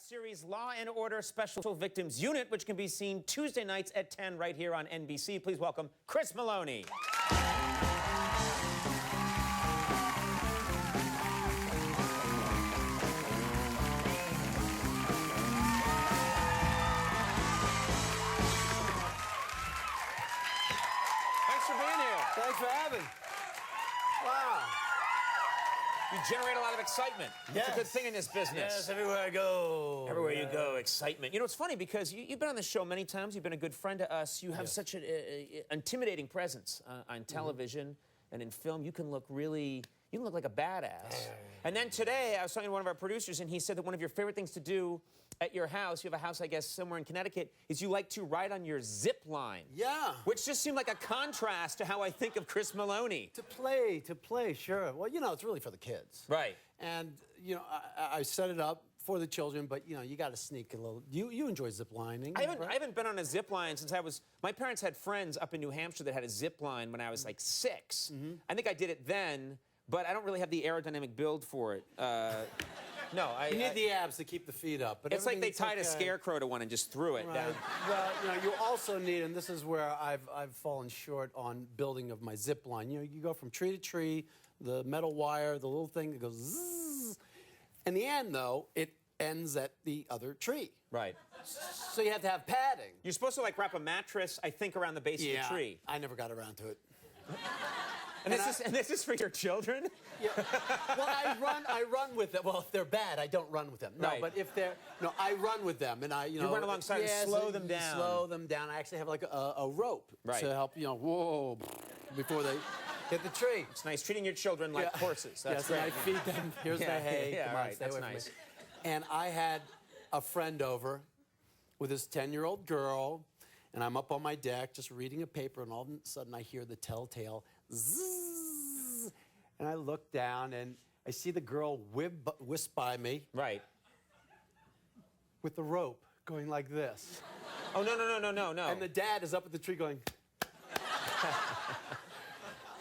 series Law and Order Special Victims Unit, which can be seen Tuesday nights at 10 right here on NBC. Please welcome Chris Meloni. Thanks for being here. Thanks for having. Wow. You generate a lot of excitement. Yes. It's a good thing in this business. Yes, everywhere I go. Everywhere you go, excitement. You know, it's funny because you've been on the show many times. You've been a good friend to us. You have such an intimidating presence on television and in film. You can look like a badass. And then today, I was talking to one of our producers, and he said that one of your favorite things to do at your house, you have a house, I guess, somewhere in Connecticut, is you like to ride on your zip line. Yeah. Which just seemed like a contrast to how I think of Chris Meloni. To play, sure. Well, you know, it's really for the kids. Right. And, you know, I set it up for the children, but, you know, you got to sneak a little. You enjoy zip lining. I haven't been on a zip line since my parents had friends up in New Hampshire that had a zip line when I was like 6. I think I did it then, but I don't really have the aerodynamic build for it. No, you need the abs to keep the feet up. But it's like they tied a scarecrow to one and just threw it down. Well, you know, you also need, and this is where I've fallen short on building of my zip line. You know, you go from tree to tree, the metal wire, the little thing that goes zzz. In the end, though, it ends at the other tree. Right. So you have to have padding. You're supposed to like wrap a mattress, I think, around the base of the tree. I never got around to it. And this is for your children? Yeah. Well, I run with them. Well, if they're bad, I don't run with them. No, right. But if they're, no, I run with them, and you run alongside and slow them down. Slow them down. I actually have like a rope to help, you know, whoa, before they hit the tree. It's nice treating your children like horses. That's great. And I feed them. Here's the hay. Yeah, Come on, right. stay That's away from nice. me. And I had a friend over with his 10-year-old girl, and I'm up on my deck just reading a paper, and all of a sudden I hear the telltale zzz, and I look down, and I see the girl whisk by me. Right. With the rope going like this. Oh, no. And the dad is up at the tree going...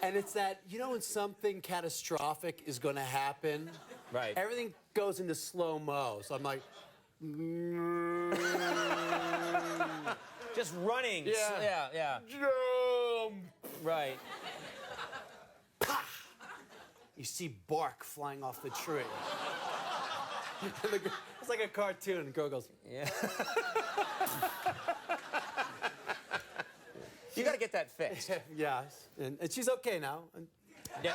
And it's that, you know when something catastrophic is going to happen? Right. Everything goes into slow-mo, so I'm like... Just running. Yeah. Jump! Right. You see bark flying off the tree. It's like a cartoon. The girl goes... Yeah. You got to get that fixed. Yeah. And she's okay now. Yeah.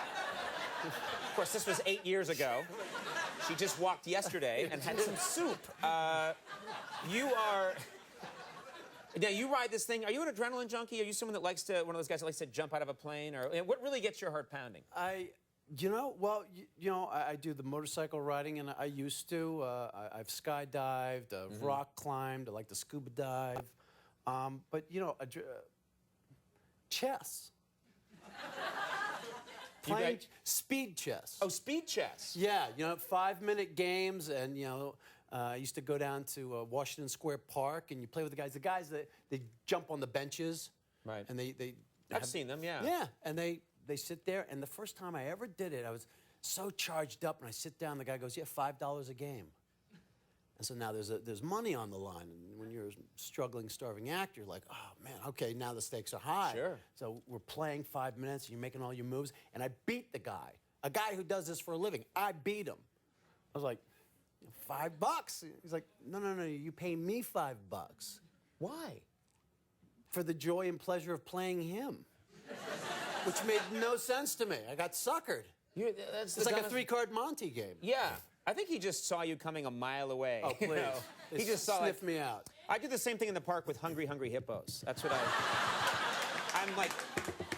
Of course, this was 8 years ago. She just walked yesterday and had some soup. Now, you ride this thing. Are you an adrenaline junkie? Are you someone that likes to, one of those guys that likes to jump out of a plane? Or what really gets your heart pounding? I do the motorcycle riding, and I used to. I've skydived, rock climbed, I like to scuba dive. But, you know, chess. Playing speed chess. Oh, speed chess. Yeah, you know, 5-minute games, and, you know, I used to go down to Washington Square Park, and you play with the guys. The guys, they jump on the benches. Right. And I've seen them, yeah. Yeah, and they sit there, and the first time I ever did it, I was so charged up, and I sit down, the guy goes, yeah, $5 a game. And so now there's money on the line, and when you're a struggling, starving actor, you're like, oh, man, okay, now the stakes are high. Sure. So we're playing 5 minutes, and you're making all your moves, and I beat the guy, a guy who does this for a living. I beat him. I was like, $5? He's like, no, you pay me $5. Why? For the joy and pleasure of playing him. Which made no sense to me. I got suckered. It's like a 3-card Monte game. Yeah. I think he just saw you coming a mile away. Oh, please. You know? He just saw sniffed me out. I do the same thing in the park with hungry hippos. That's what I'm like,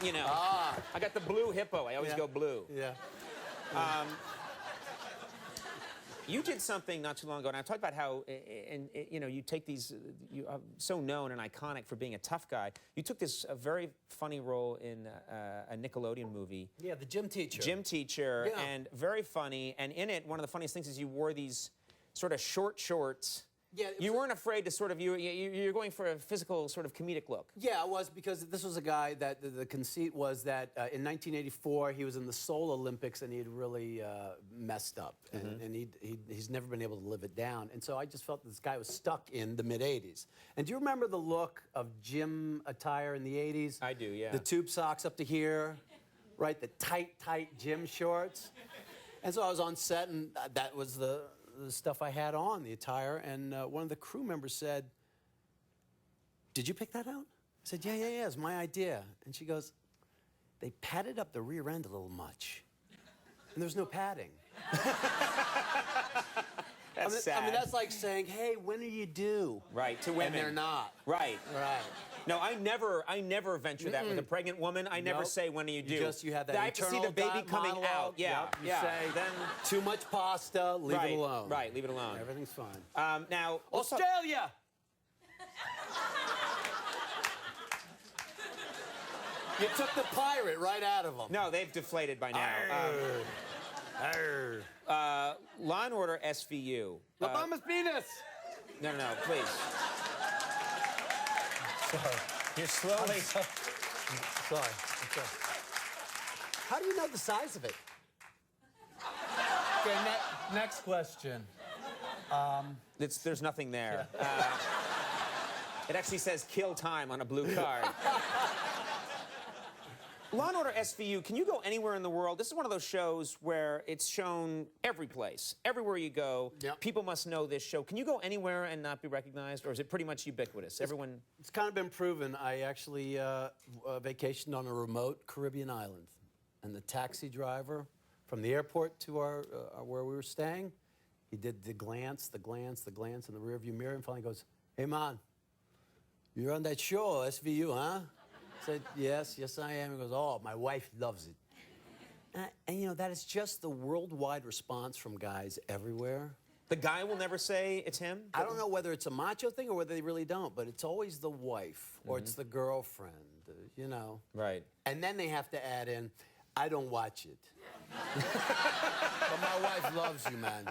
you know. I got the blue hippo. I always go blue. Yeah. You did something not too long ago, and I talked about how, you know, you take these, you are so known and iconic for being a tough guy. You took this very funny role in a Nickelodeon movie. Yeah, the gym teacher. Gym teacher, yeah. and very funny. And in it, one of the funniest things is you wore these sort of short shorts Yeah, You weren't afraid to sort of, you're going for a physical sort of comedic look. Yeah, I was, because this was a guy that the conceit was that in 1984 he was in the Seoul Olympics and he'd really messed up, and he's never been able to live it down. And so I just felt this guy was stuck in the mid-'80s. And do you remember the look of gym attire in the '80s? I do, yeah. The tube socks up to here, right? The tight gym shorts. And so I was on set, and that was the stuff I had on, the attire, and one of the crew members said, "Did you pick that out?" I said, yeah, it's my idea. And she goes, "They padded up the rear end a little much, and there's no padding." That's sad. I mean, that's like saying, "Hey, when are you due?" Right, to women. And they're not. Right. Right. No, I never venture that with a pregnant woman. I never Nope. say, when are you due? You have that I have to see internal the baby coming monologue. out. Yeah, Yep. You yeah. say, Then, "Too much pasta, leave it alone." Right, leave it alone. Everything's fine. Now, let's talk- Australia! You took the pirate right out of them. No, they've deflated by now. Arr. Law and Order SVU. La Bamba's penis! No, please. Sorry. You're slowly. Sorry. How do you know the size of it? Okay, next question. There's nothing there. It actually says kill time on a blue card. Law and Order SVU, can you go anywhere in the world? This is one of those shows where it's shown every place. Everywhere you go, Yep. people must know this show. Can you go anywhere and not be recognized, or is it pretty much ubiquitous? Everyone... It's kind of been proven. I actually vacationed on a remote Caribbean island, and the taxi driver from the airport to our where we were staying, he did the glance in the rearview mirror, and finally goes, "Hey, man, you're on that show, SVU, huh?" I said, yes, I am. He goes, "Oh, my wife loves it." And you know, that is just the worldwide response from guys everywhere. The guy will never say it's him? I don't know whether it's a macho thing or whether they really don't, but it's always the wife or it's the girlfriend, you know. Right. And then they have to add in, "I don't watch it." But my wife loves you, man.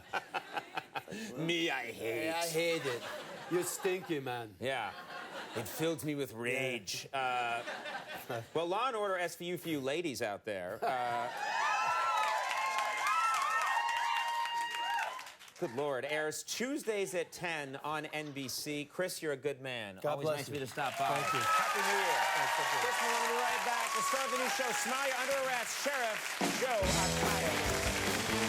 Me, I hate. Hey, I hate it. You're stinky, man. Yeah. It filled me with rage. Well, Law and Order SVU for you ladies out there. Good Lord. Airs Tuesdays at 10 on NBC. Chris, you're a good man. God Always bless nice of you. you to stop by. Thank you. Happy New Year. Chris, we're going to be right back. The star of the new show, Somalia Under Arrest, Sheriff Joe Arpaio.